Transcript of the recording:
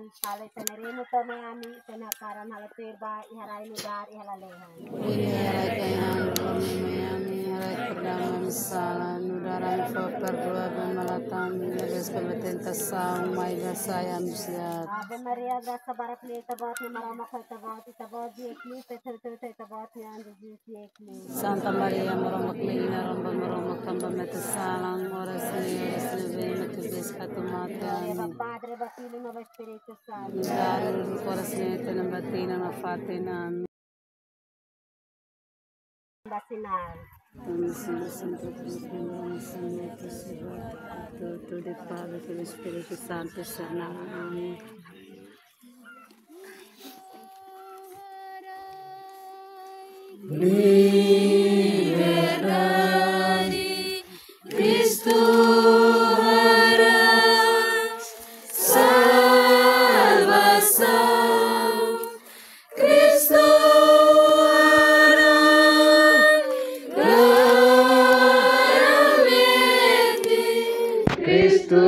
Tuhan, hale teneremo tome ami tenakaran hale terba iharai lugar ihalalehan. Ini harai kayan kami mayami harai perdama misalan udara berdua bermalatan neges kebetentas sang mai basaya musiat. Ave Maria, graça barakli tabot ni marama ko tabot di ekli te tabot ni andi di ekli. Santa Maria maromak lina maromak tamba metasalang oras ni metis katumate Eva amin. Padre, va Figlio, Nuovo Spirito Santo. Darul korasnya tenang batina na fatina amin. Bacinal. To the Father, to the Spirit Santo, Amen. Libertadi Cristo hará salvação. Cristo hará claramente. Cristo